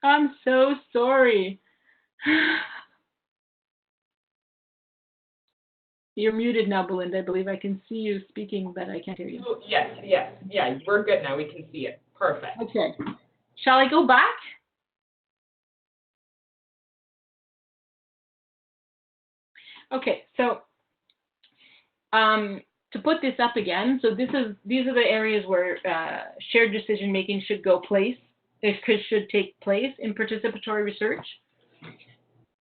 I'm so sorry. You're muted now, Belinda. I believe I can see you speaking, but I can't hear you. Oh, yes, yes, yeah, we're good now. We can see it. Perfect. Okay. Shall I go back? Okay, so to put this up again, so these are the areas where shared decision making should should take place in participatory research.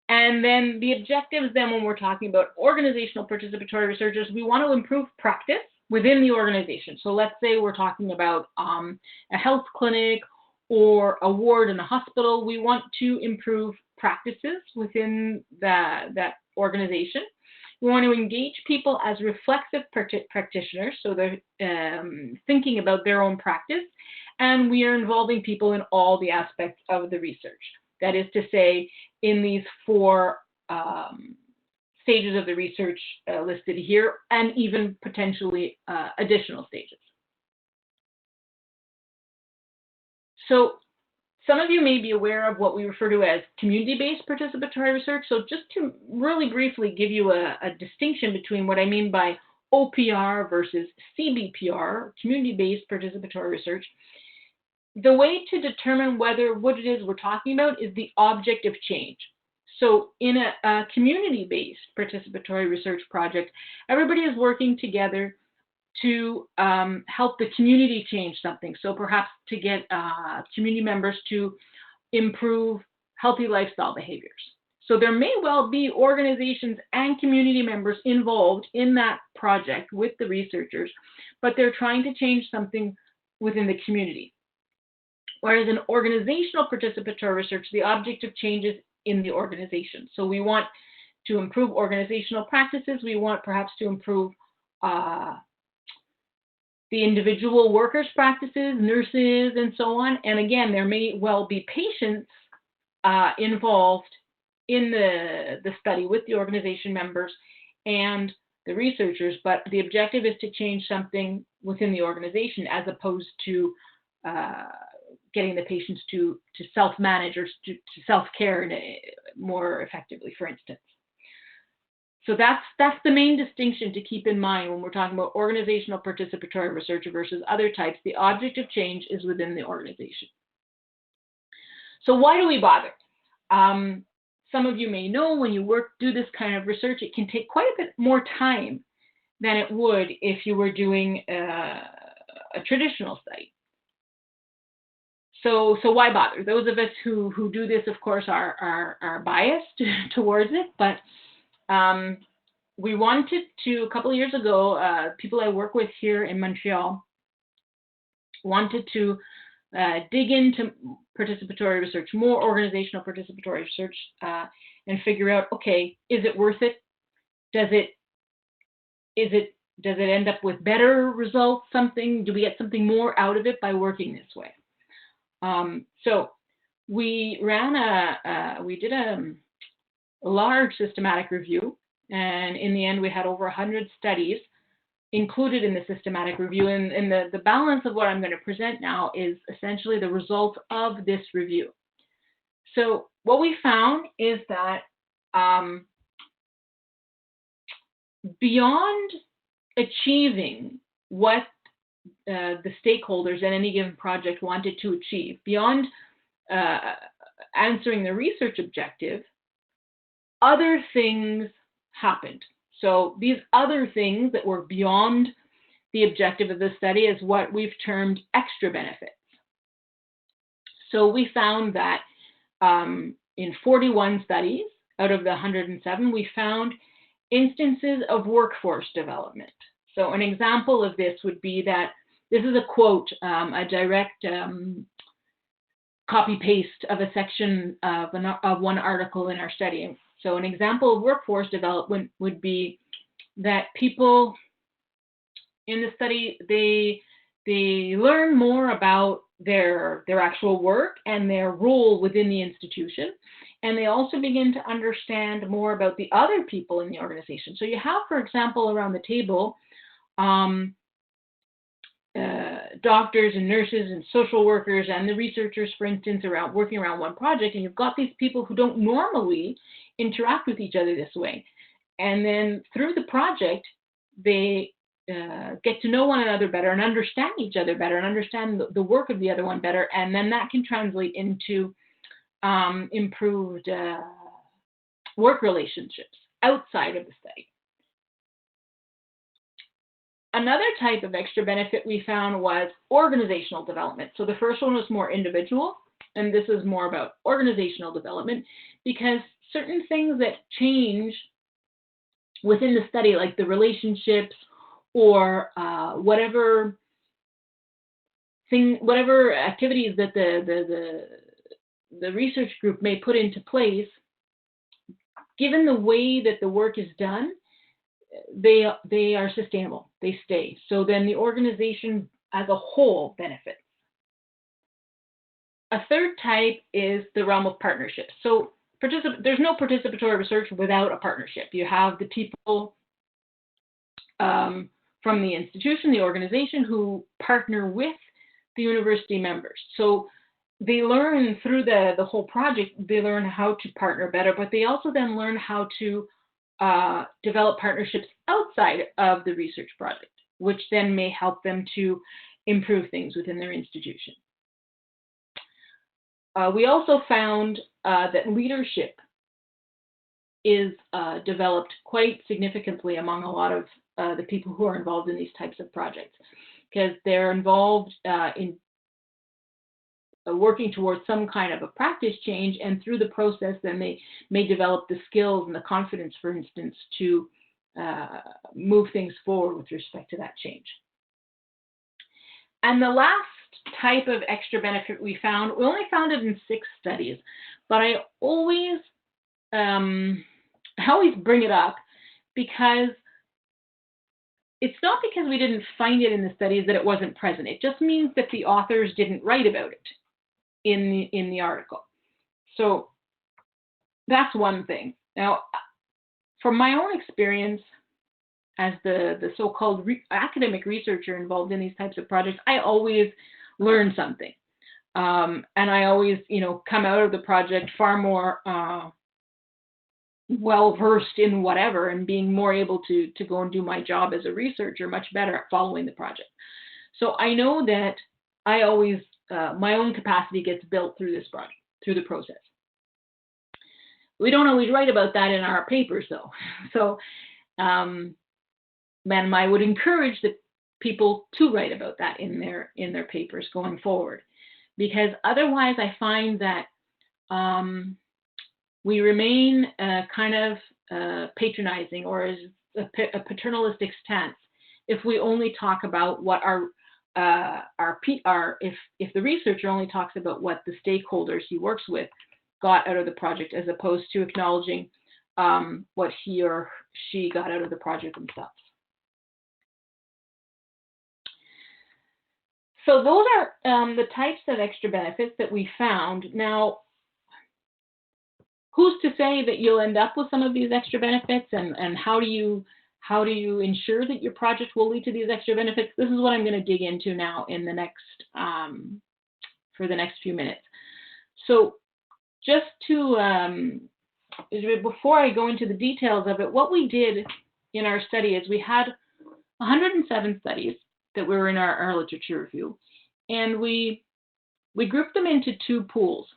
And then the objectives then when we're talking about organizational participatory researchers, we want to improve practice within the organization. So let's say we're talking about a health clinic or a ward in a hospital. We want to improve practices within that organization. We want to engage people as reflexive practitioners, so they're thinking about their own practice, and we are involving people in all the aspects of the research. That is to say, in these four stages of the research listed here, and even potentially additional stages. So some of you may be aware of what we refer to as community-based participatory research. So just to really briefly give you a distinction between what I mean by OPR versus CBPR, community-based participatory research, the way to determine what it is we're talking about is the object of change. So in a community-based participatory research project, everybody is working together to help the community change something. So perhaps to get community members to improve healthy lifestyle behaviors. So there may well be organizations and community members involved in that project with the researchers, but they're trying to change something within the community. Whereas in organizational participatory research, the object of change is in the organization. So we want to improve organizational practices. We want perhaps to improve the individual workers' practices, nurses, and so on. And again, there may well be patients involved in the study with the organization members and the researchers, but the objective is to change something within the organization as opposed to getting the patients to self-manage or to self-care more effectively, for instance. So that's the main distinction to keep in mind when we're talking about organizational participatory research versus other types. The object of change is within the organization. So why do we bother? Some of you may know when you do this kind of research, it can take quite a bit more time than it would if you were doing a traditional study. So why bother? Those of us who do this, of course, are biased towards it, but we wanted to, a couple of years ago, people I work with here in Montreal wanted to dig into participatory research, more organizational participatory research, and figure out, okay, is it worth it? Does it end up with better results? Do we get something more out of it by working this way? So we did a large systematic review, and in the end we had over 100 studies included in the systematic review, and the balance of what I'm going to present now is essentially the results of this review. So what we found is that beyond achieving what the stakeholders in any given project wanted to achieve, beyond answering the research objective, other things happened. So these other things that were beyond the objective of the study is what we've termed extra benefits. So we found that in 41 studies out of the 107, we found instances of workforce development. So an example of this would be that, this is a quote, a direct copy-paste of a section of one article in our study. So an example of workforce development would be that people in the study, they learn more about their actual work and their role within the institution. And they also begin to understand more about the other people in the organization. So you have, for example, around the table, doctors and nurses and social workers and the researchers, for instance, working around one project, and you've got these people who don't normally interact with each other this way. And then through the project, they get to know one another better and understand each other better and understand the work of the other one better. And then that can translate into improved work relationships outside of the study. Another type of extra benefit we found was organizational development. So the first one was more individual, and this is more about organizational development, because certain things that change within the study, like the relationships or whatever activities that the research group may put into place, given the way that the work is done, they are sustainable. They stay. So then the organization as a whole benefits. A third type is the realm of partnerships. So there's no participatory research without a partnership. You have the people from the institution, the organization, who partner with the university members. So they learn through the whole project, they learn how to partner better, but they also then learn how to develop partnerships outside of the research project, which then may help them to improve things within their institution. We also found that leadership is developed quite significantly among a lot of the people who are involved in these types of projects, because they're involved in working towards some kind of a practice change, and through the process then they may develop the skills and the confidence, for instance, to move things forward with respect to that change. And the last type of extra benefit we only found it in 6 studies, but I always bring it up because it's not because we didn't find it in the studies that it wasn't present. It just means that the authors didn't write about it in the article. So that's one thing. Now, from my own experience as the so-called academic researcher involved in these types of projects, I always learn something. And I always, come out of the project far more well-versed in whatever, and being more able to go and do my job as a researcher much better at following the project. So I know that I always, my own capacity gets built through this project, through the process. We don't always write about that in our papers, though. So, and I would encourage the people to write about that in their papers going forward, because otherwise I find that we remain kind of patronizing, or as a paternalistic stance, if we only talk about what if the researcher only talks about what the stakeholders he works with got out of the project, as opposed to acknowledging what he or she got out of the project themselves. So those are the types of extra benefits that we found. Now, who's to say that you'll end up with some of these extra benefits, and how do you ensure that your project will lead to these extra benefits? This is what I'm going to dig into now in the next for the next few minutes. So just to before I go into the details of it, what we did in our study is we had 107 studies that were in our literature review, and we grouped them into 2 pools.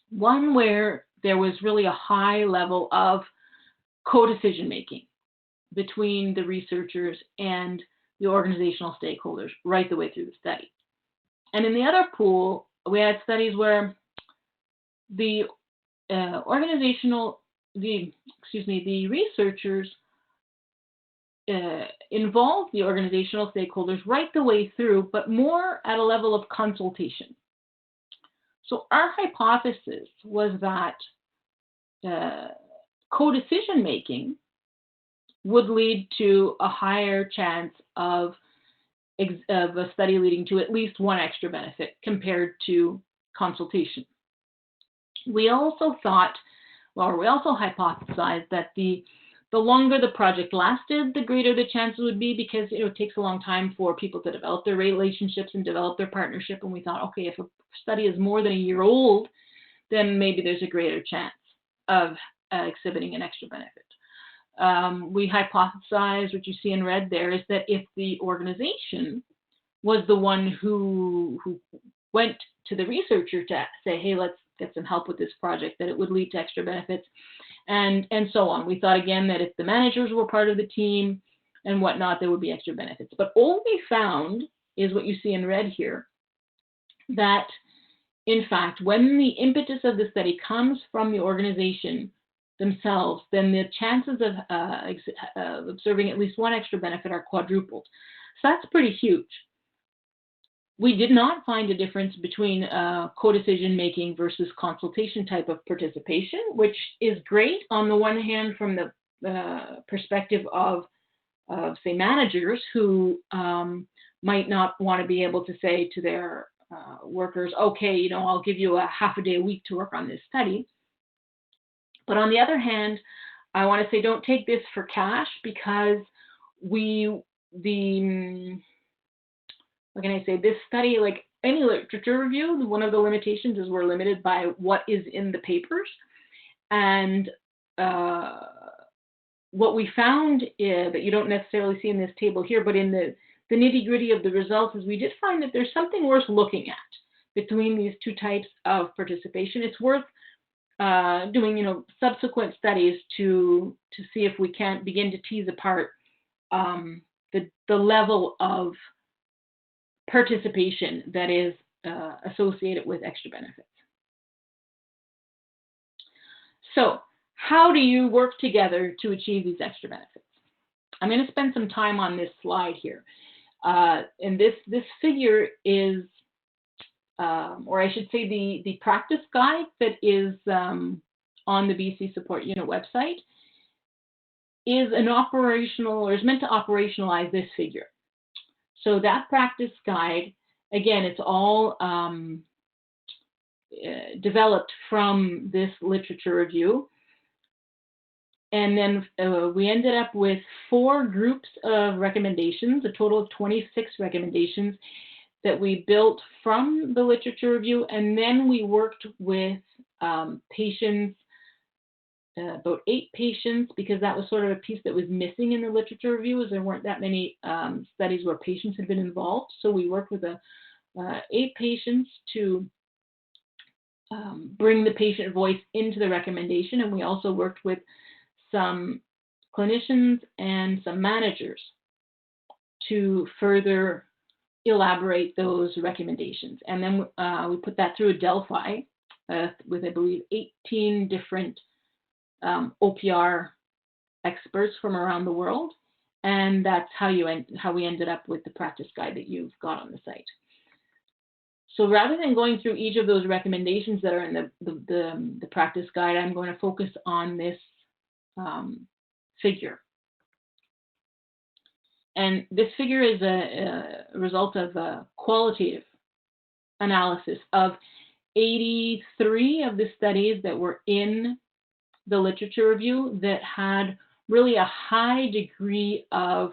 One where there was really a high level of co-decision making between the researchers and the organizational stakeholders right the way through the study. And in the other pool, we had studies where the researchers involved the organizational stakeholders right the way through, but more at a level of consultation. So our hypothesis was that co-decision making would lead to a higher chance of a study leading to at least one extra benefit compared to consultation. We also hypothesized that the The longer the project lasted, the greater the chances would be, because it takes a long time for people to develop their relationships and develop their partnership. And we thought, okay, if a study is more than a year old, then maybe there's a greater chance of exhibiting an extra benefit. We hypothesized, what you see in red there, is that if the organization was the one who went to the researcher to say, hey, let's get some help with this project, that it would lead to extra benefits, and so on. We thought again that if the managers were part of the team and whatnot, there would be extra benefits. But all we found is what you see in red here, that in fact, when the impetus of the study comes from the organization themselves, then the chances of observing at least one extra benefit are quadrupled. So that's pretty huge. We did not find a difference between co-decision making versus consultation type of participation, which is great on the one hand from the perspective of say, managers who might not want to be able to say to their workers, okay, I'll give you a half a day a week to work on this study. But on the other hand, I want to say don't take this for cash, because what can I say, this study, like any literature review, one of the limitations is we're limited by what is in the papers. And what we found that you don't necessarily see in this table here, but in the nitty-gritty of the results, is we did find that there's something worth looking at between these two types of participation. It's worth doing, subsequent studies to see if we can't begin to tease apart the level of participation that is associated with extra benefits. So, how do you work together to achieve these extra benefits? I'm going to spend some time on this slide here. And this figure is, or I should say the practice guide that is on the BC Support Unit website is an operational, or is meant to operationalize this figure. So that practice guide, again, it's all developed from this literature review. And then we ended up with 4 groups of recommendations, a total of 26 recommendations that we built from the literature review. And then we worked with patients, about 8 patients, because that was sort of a piece that was missing in the literature review, as there weren't that many studies where patients had been involved. So we worked with 8 patients to bring the patient voice into the recommendation. And we also worked with some clinicians and some managers to further elaborate those recommendations. And then we put that through a Delphi with, I believe, 18 different OPR experts from around the world. And that's how we ended up with the practice guide that you've got on the site. So rather than going through each of those recommendations that are in the practice guide, I'm going to focus on this figure. And this figure is a result of a qualitative analysis of 83 of the studies that were in the literature review that had really a high degree of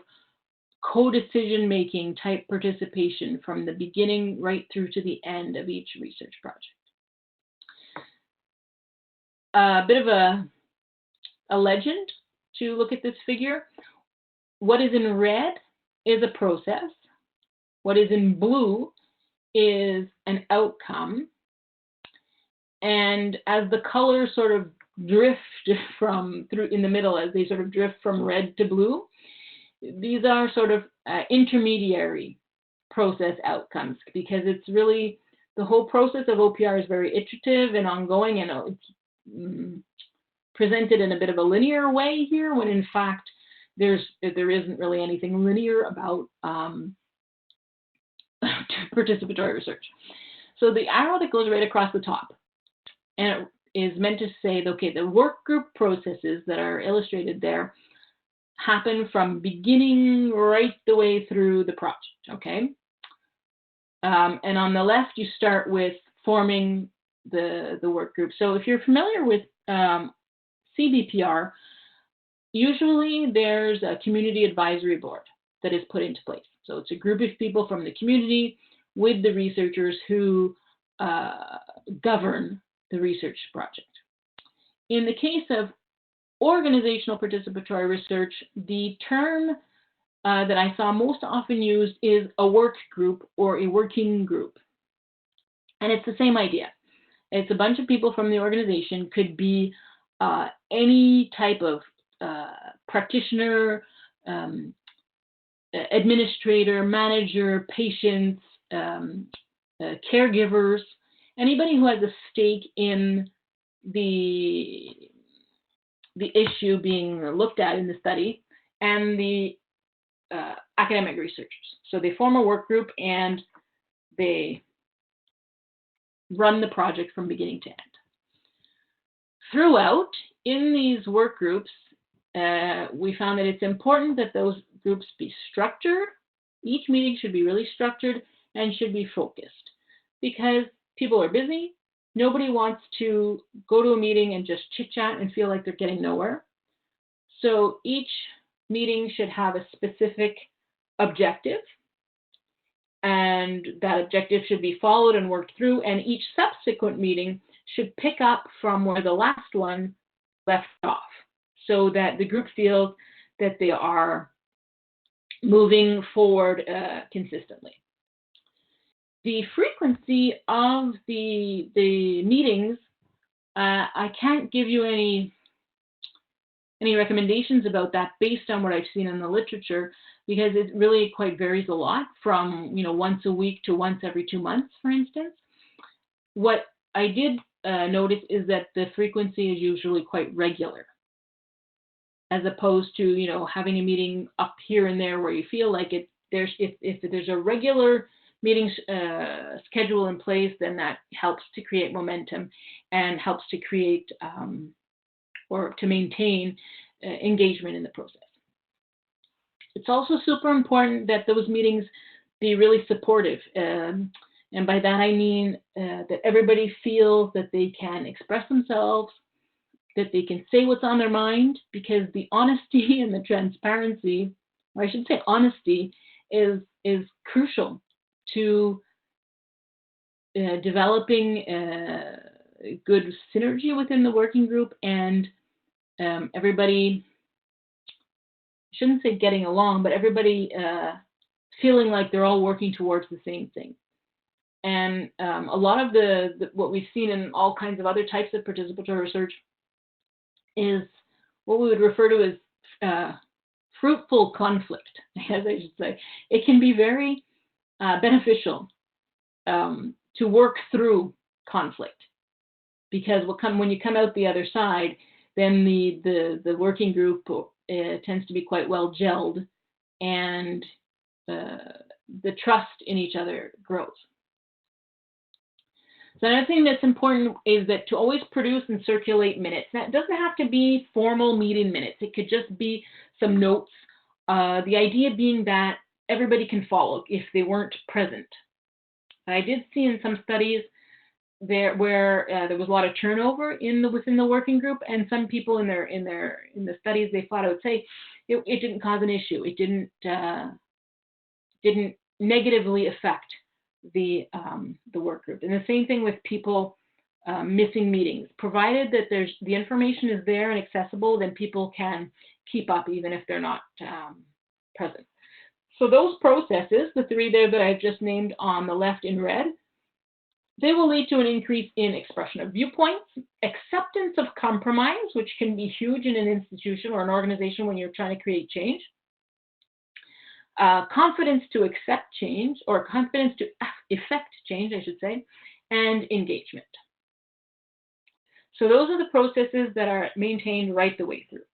co-decision making type participation from the beginning right through to the end of each research project. A bit of a legend to look at this figure. What is in red is a process. What is in blue is an outcome. And as the colors sort of drift through in the middle, as they sort of drift from red to blue, these are sort of intermediary process outcomes, because it's really, the whole process of OPR is very iterative and ongoing, and it's presented in a bit of a linear way here, when in fact there isn't really anything linear about participatory research. So the arrow that goes right across the top, and it is meant to say, okay, the work group processes that are illustrated there happen from beginning right the way through the project, okay? And on the left, you start with forming the work group. So if you're familiar with CBPR, Usually there's a community advisory board that is put into place. So it's a group of people from the community with the researchers who govern the research project. In the case of organizational participatory research, the term that I saw most often used is a work group or a working group. And it's the same idea. It's a bunch of people from the organization, could be any type of practitioner, administrator, manager, patients, caregivers, anybody who has a stake in the issue being looked at in the study, and the academic researchers. So they form a work group and they run the project from beginning to end. Throughout, in these work groups, we found that it's important that those groups be structured. Each meeting should be really structured and should be focused, because people are busy. Nobody wants to go to a meeting and just chit-chat and feel like they're getting nowhere. So each meeting should have a specific objective, and that objective should be followed and worked through, and each subsequent meeting should pick up from where the last one left off, so that the group feels that they are moving forward consistently. The frequency of the meetings, I can't give you any recommendations about that based on what I've seen in the literature, because it really quite varies a lot from once a week to once every 2 months, for instance. What I did notice is that the frequency is usually quite regular, as opposed to having a meeting up here and there where you feel like it. If there's a regular meeting schedule in place, then that helps to create momentum and helps to create or to maintain engagement in the process. It's also super important that those meetings be really supportive. And by that I mean that everybody feels that they can express themselves, that they can say what's on their mind, because the honesty and the transparency, or I should say honesty, is crucial to developing good synergy within the working group, and everybody, shouldn't say getting along, but everybody feeling like they're all working towards the same thing. And a lot of the what we've seen in all kinds of other types of participatory research is what we would refer to as fruitful conflict, as I should say. It can be very beneficial to work through conflict, because when you come out the other side, then the working group tends to be quite well gelled, and the trust in each other grows. So another thing that's important is that to always produce and circulate minutes. That doesn't have to be formal meeting minutes. It could just be some notes. The idea being that everybody can follow if they weren't present. I did see in some studies there where there was a lot of turnover within the working group, and some people in the studies, they thought, I would say, it didn't cause an issue. It didn't negatively affect the work group. And the same thing with people missing meetings. Provided that the information is there and accessible, then people can keep up even if they're not present. So those processes, the three there that I've just named on the left in red, they will lead to an increase in expression of viewpoints, acceptance of compromise, which can be huge in an institution or an organization when you're trying to create change, confidence to accept change, or confidence to effect change, I should say, and engagement. So those are the processes that are maintained right the way through.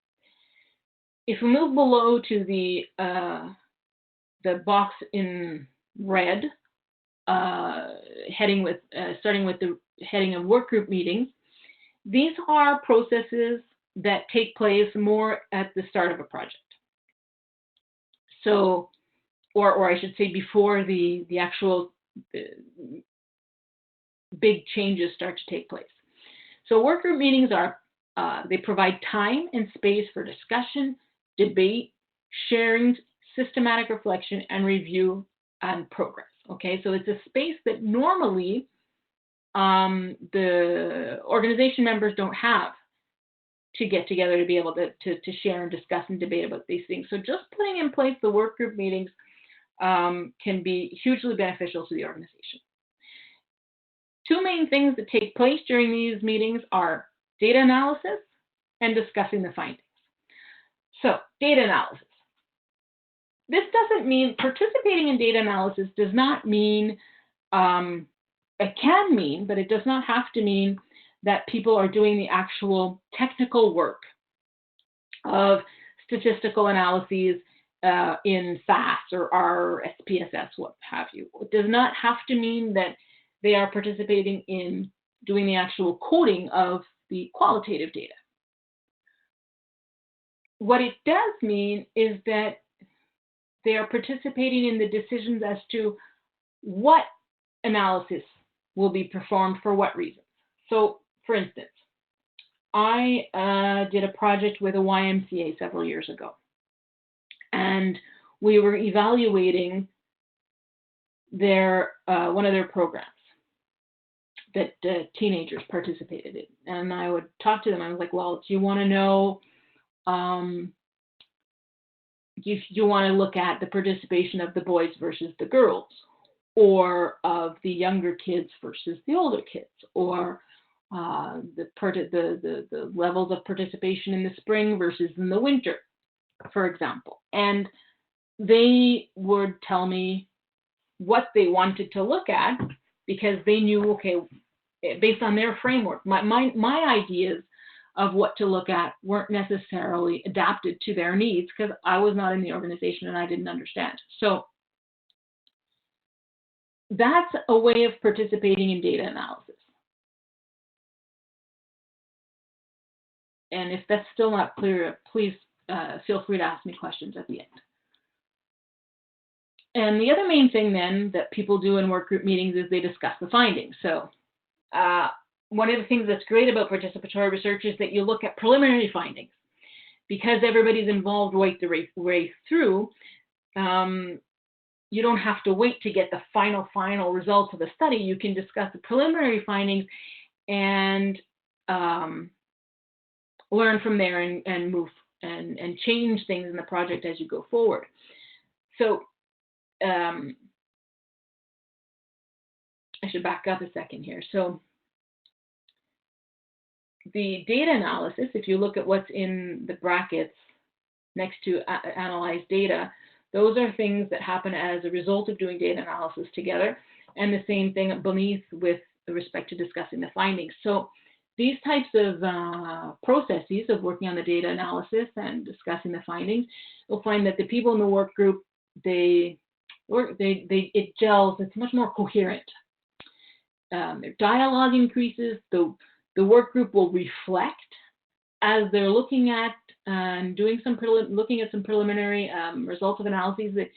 If we move below to the box in red, starting with the heading of workgroup meetings, these are processes that take place more at the start of a project. So, or I should say before the actual big changes start to take place. So workgroup meetings are They provide time and space for discussion, debate, sharing, systematic reflection, and review and progress. Okay, so it's a space that normally the organization members don't have to get together to be able to share and discuss and debate about these things. So just putting in place the work group meetings can be hugely beneficial to the organization. Two main things that take place during these meetings are data analysis and discussing the findings. So, data analysis. This doesn't mean, participating in data analysis does not mean, it can mean, but it does not have to mean that people are doing the actual technical work of statistical analyses in SAS or R, SPSS, what have you. It does not have to mean that they are participating in doing the actual coding of the qualitative data. What it does mean is that they are participating in the decisions as to what analysis will be performed for what reasons. So, for instance, I did a project with a YMCA several years ago, and we were evaluating their one of their programs that teenagers participated in. And I would talk to them. I was like, well, do you want to know, if you want to look at the participation of the boys versus the girls, or of the younger kids versus the older kids, or the levels of participation in the spring versus in the winter, for example. And they would tell me what they wanted to look at, because they knew, okay, based on their framework, my ideas of what to look at weren't necessarily adapted to their needs, because I was not in the organization and I didn't understand. So that's a way of participating in data analysis. And if that's still not clear, please feel free to ask me questions at the end. And the other main thing then that people do in work group meetings is they discuss the findings. So one of the things that's great about participatory research is that you look at preliminary findings. Because everybody's involved right the way through, you don't have to wait to get the final results of the study. You can discuss the preliminary findings and learn from there and move and change things in the project as you go forward. So I should back up a second here. So the data analysis, if you look at what's in the brackets next to analyze data, those are things that happen as a result of doing data analysis together, and the same thing beneath with respect to discussing the findings. So these types of processes of working on the data analysis and discussing the findings, you'll find that the people in the work group, it gels, it's much more coherent. Their dialogue increases, the work group will reflect as they're looking at looking at some preliminary results of analyses that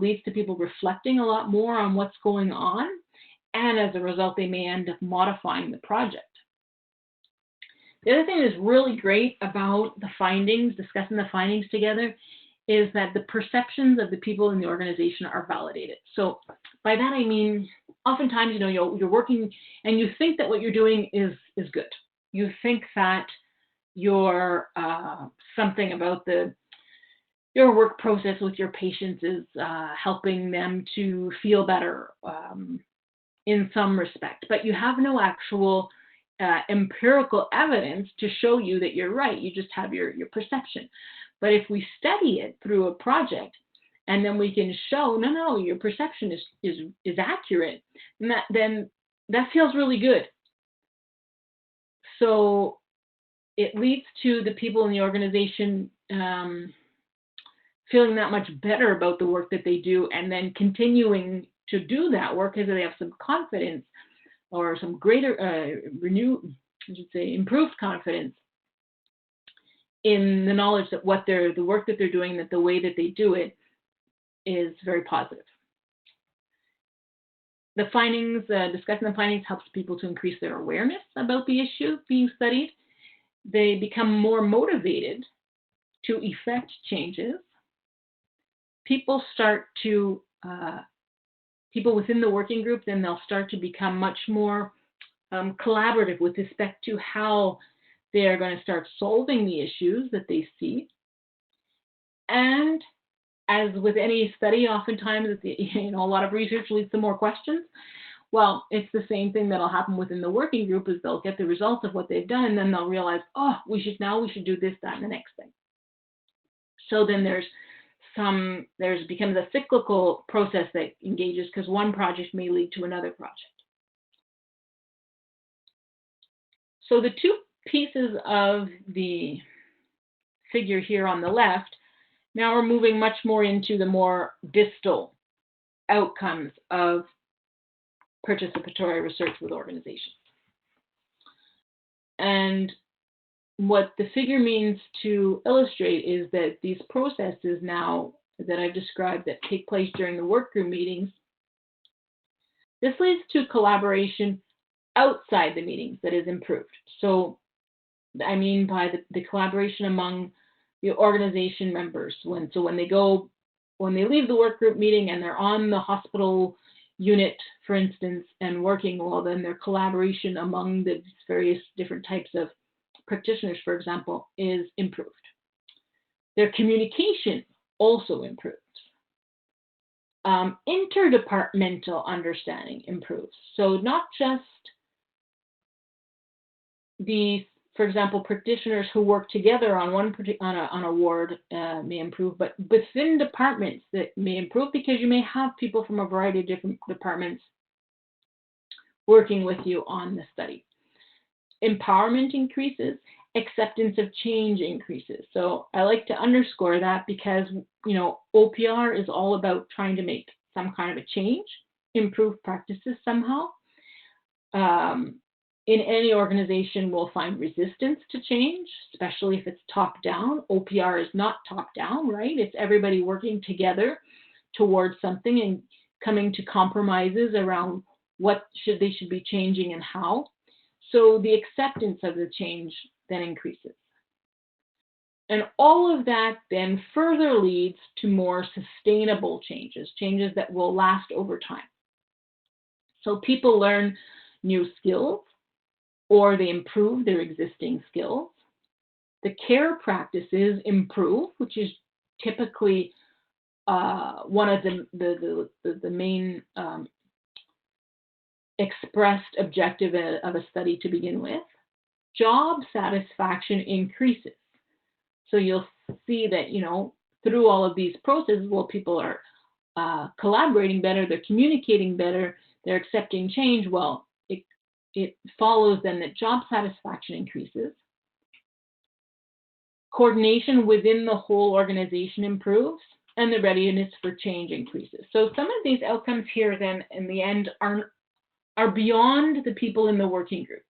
leads to people reflecting a lot more on what's going on, and as a result, they may end up modifying the project. The other thing that's really great about the findings, discussing the findings together, is that the perceptions of the people in the organization are validated. So by that I mean, oftentimes, you're working and you think that what you're doing is good. You think that your something about your work process with your patients is helping them to feel better in some respect, but you have no actual empirical evidence to show you that you're right. You just have your perception. But if we study it through a project, and then we can show, no, your perception is accurate, then that feels really good. So it leads to the people in the organization feeling that much better about the work that they do, and then continuing to do that work because they have some confidence or some greater improved confidence in the knowledge that the work that they're doing, that the way that they do it is very positive. The findings, discussing the findings helps people to increase their awareness about the issue being studied. They become more motivated to effect changes. People within the working group, then they'll start to become much more collaborative with respect to how they are going to start solving the issues that they see. And as with any study, oftentimes, a lot of research leads to more questions. Well, it's the same thing that'll happen within the working group, is they'll get the results of what they've done, and then they'll realize, oh, we should do this, that, and the next thing. So then becomes a cyclical process that engages, because one project may lead to another project. So the two pieces of the figure here on the left, now we're moving much more into the more distal outcomes of participatory research with organizations. And what the figure means to illustrate is that these processes now that I've described that take place during the workgroup meetings, this leads to collaboration outside the meetings that is improved. So I mean by the collaboration among the organization members. When they leave the workgroup meeting and they're on the hospital unit, for instance, and working, well, then their collaboration among the various different types of practitioners, for example, is improved. Their communication also improves. Interdepartmental understanding improves. So not just the, for example, practitioners who work together on on a ward may improve, but within departments that may improve, because you may have people from a variety of different departments working with you on the study. Empowerment increases, acceptance of change increases. So I like to underscore that, because OPR is all about trying to make some kind of a change, improve practices somehow. In any organization, we'll find resistance to change, especially if it's top-down. OPR is not top-down, right? It's everybody working together towards something and coming to compromises around what they should be changing and how. So the acceptance of the change then increases. And all of that then further leads to more sustainable changes that will last over time. So people learn new skills, or they improve their existing skills. The care practices improve, which is typically one of the main expressed objective of a study to begin with. Job satisfaction increases. So you'll see that, through all of these processes, well, people are collaborating better, they're communicating better, they're accepting change. Well, it follows then that job satisfaction increases. Coordination within the whole organization improves, and the readiness for change increases. So some of these outcomes here then in the end are beyond the people in the working group.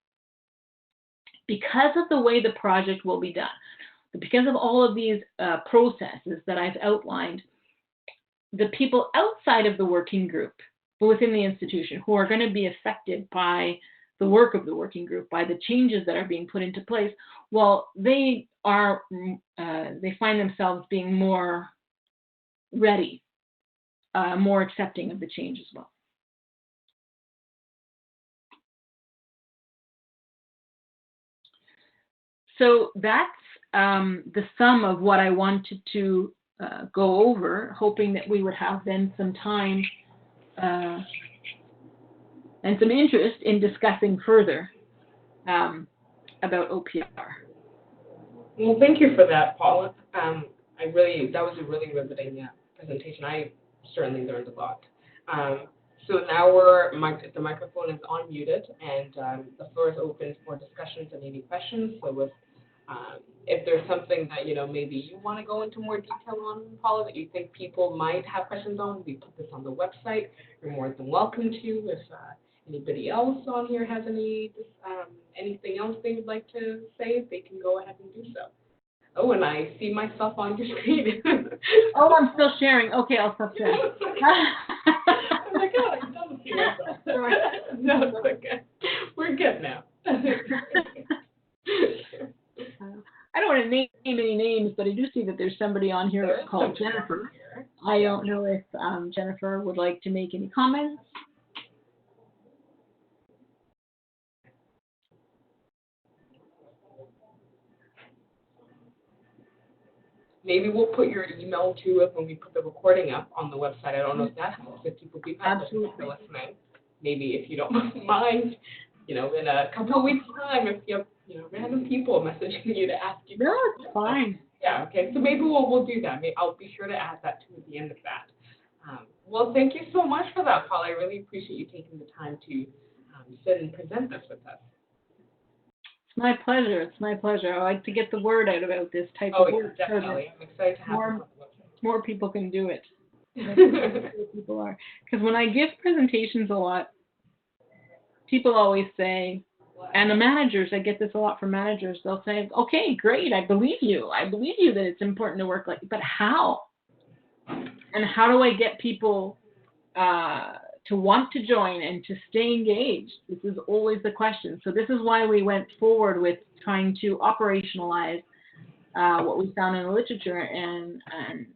Because of the way the project will be done, because of all of these processes that I've outlined, the people outside of the working group within the institution who are going to be affected by the work of the working group, by the changes that are being put into place, well, they find themselves being more ready, more accepting of the change as well. So that's the sum of what I wanted to go over, hoping that we would have then some time and some interest in discussing further about OPR. Well, thank you for that, Paula. That was a really riveting presentation. I certainly learned a lot. So now the microphone is unmuted, and the floor is open for discussions and any questions. So if there's something that maybe you want to go into more detail on, Paula, that you think people might have questions on, we put this on the website. You're more than welcome to. If anybody else on here has anything else they would like to say, they can go ahead and do so. Oh, and I see myself on your screen. Oh, I'm still sharing. Okay, I'll stop sharing. was like, oh, I'm done with you. No, it's okay. We're good now. I don't want to name any names, but I do see that there's somebody on here called Jennifer. I don't know if Jennifer would like to make any comments. Maybe we'll put your email too when we put the recording up on the website. I don't know if that helps if people do have listening. Maybe if you don't mind, in a couple of weeks' time, if you have random people messaging you to ask you. No, it's fine. Yeah. Okay. So maybe we'll do that. I'll be sure to add that too at the end of that. Well, thank you so much for that, Paul. I really appreciate you taking the time to sit and present this with us. It's my pleasure. It's my pleasure. I like to get the word out about this type of work. Definitely. I'm excited to have more people can do it. People are. Because when I give presentations a lot, people always say, and the managers, I get this a lot from managers, they'll say, okay, great, I believe you. I believe you that it's important to work but how? And how do I get people to want to join and to stay engaged? This is always the question. So this is why we went forward with trying to operationalize what we found in the literature and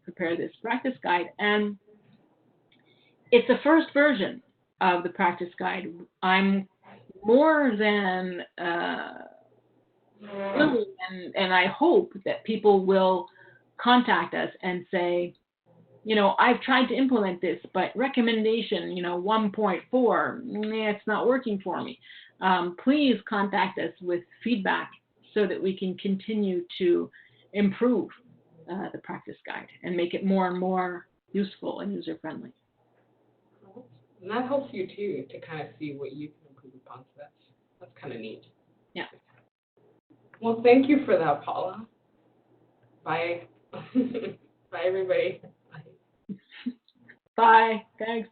prepare this practice guide. And it's the first version of the practice guide. I'm more than willing, and I hope that people will contact us and say, I've tried to implement this, but recommendation, 1.4, it's not working for me. Please contact us with feedback so that we can continue to improve the practice guide and make it more and more useful and user-friendly. And that helps you, too, to kind of see what you can improve upon. So that's kind of neat. Yeah. Well, thank you for that, Paula. Bye. Bye, everybody. Bye. Thanks.